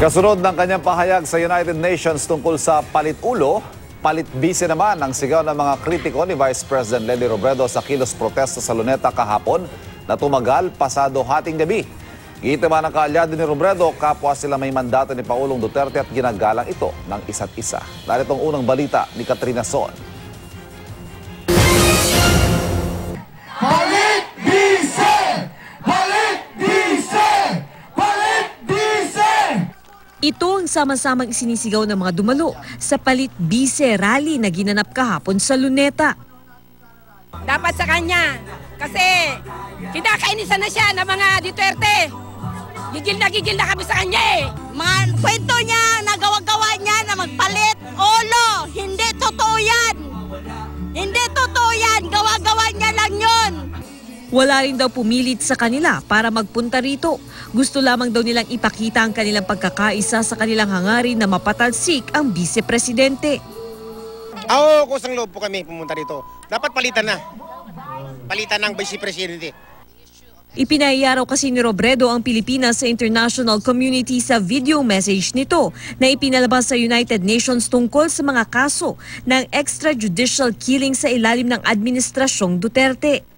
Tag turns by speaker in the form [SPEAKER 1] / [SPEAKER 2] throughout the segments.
[SPEAKER 1] Kasunod ng kanyang pahayag sa United Nations tungkol sa palit-ulo, palit-bise naman ang sigaw ng mga kritiko ni Vice President Leni Robredo sa kilos protesta sa Luneta kahapon na tumagal pasado hating gabi. Giitaman ng kaalyado ni Robredo, kapwa sila may mandato ni Pangulong Duterte at ginagalang ito ng isa't isa. Narito ang unang balita ni Katrina Son.
[SPEAKER 2] Palit-bise! Palit-bise! Palit-bise!
[SPEAKER 3] Ito ang sama-samang isinisigaw ng mga dumalo sa Palit-bise rally na ginanap kahapon sa Luneta.
[SPEAKER 4] Dapat sa kanya kasi kinakainisan na siya ng mga Duterte. Gigil na kami sa kanya eh.
[SPEAKER 5] Mga kwento niya, nagawa-gawa niya na magpalit. Olo, hindi totoo yan. Hindi totoo yan. Gawa-gawa niya lang yun.
[SPEAKER 3] Wala rin daw pumilit sa kanila para magpunta rito. Gusto lamang daw nilang ipakita ang kanilang pagkakaisa sa kanilang hangarin na mapatalsik ang vice-presidente.
[SPEAKER 6] Ako, kusang loob po kami pumunta rito. Dapat palitan na. Palitan ng vice-presidente.
[SPEAKER 3] Ipinahiya raw kasi ni Robredo ang Pilipinas sa international community sa video message nito na ipinalabas sa United Nations tungkol sa mga kaso ng extrajudicial killing sa ilalim ng Administrasyong Duterte.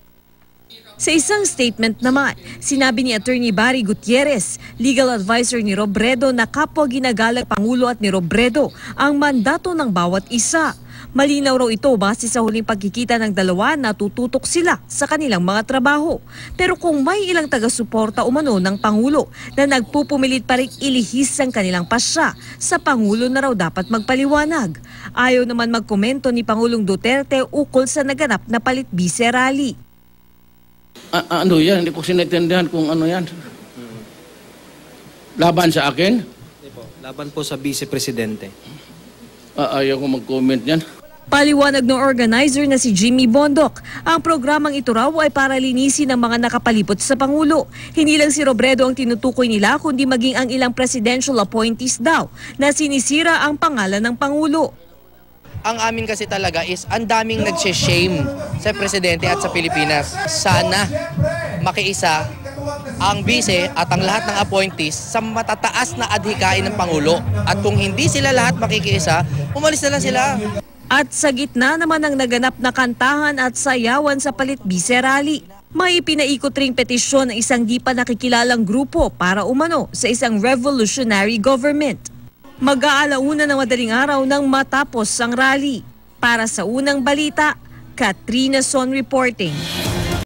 [SPEAKER 3] Sa isang statement naman, sinabi ni Attorney Barry Gutierrez, legal advisor ni Robredo, na kapwa ginagalang Pangulo at ni Robredo ang mandato ng bawat isa. Malinaw raw ito base sa huling pagkikita ng dalawa na tututok sila sa kanilang mga trabaho. Pero kung may ilang taga-suporta umano ng Pangulo na nagpupumilit pa rin ilihis ang kanilang pasya, sa Pangulo na raw dapat magpaliwanag. Ayaw naman magkomento ni Pangulong Duterte ukol sa naganap na palit-bise rally.
[SPEAKER 7] Ano yan? Hindi ko sinatindihan kung ano yan. Laban sa akin?
[SPEAKER 8] Hindi po. Laban po sa vice-presidente.
[SPEAKER 7] Ayaw ko mag-comment yan.
[SPEAKER 3] Paliwanag ng organizer na si Jimmy Bondok, ang programang ito raw ay para linisin ang mga nakapalipot sa Pangulo. Hindi lang si Robredo ang tinutukoy nila, kundi maging ang ilang presidential appointees daw na sinisira ang pangalan ng Pangulo.
[SPEAKER 9] Ang amin kasi talaga is ang daming nag-shame sa presidente at sa Pilipinas. Sana makiisa ang vice at ang lahat ng appointees sa matataas na adhikain ng Pangulo. At kung hindi sila lahat makikiisa, umalis na lang sila.
[SPEAKER 3] At sa gitna naman ng naganap na kantahan at sayawan sa palit-bise rally, may ipinaikot ring petisyon ng isang di pa nakikilalang grupo para umano sa isang revolutionary government. Mag-aalauna ng madaling araw nang matapos ang rally. Para sa unang balita, Katrina Son reporting.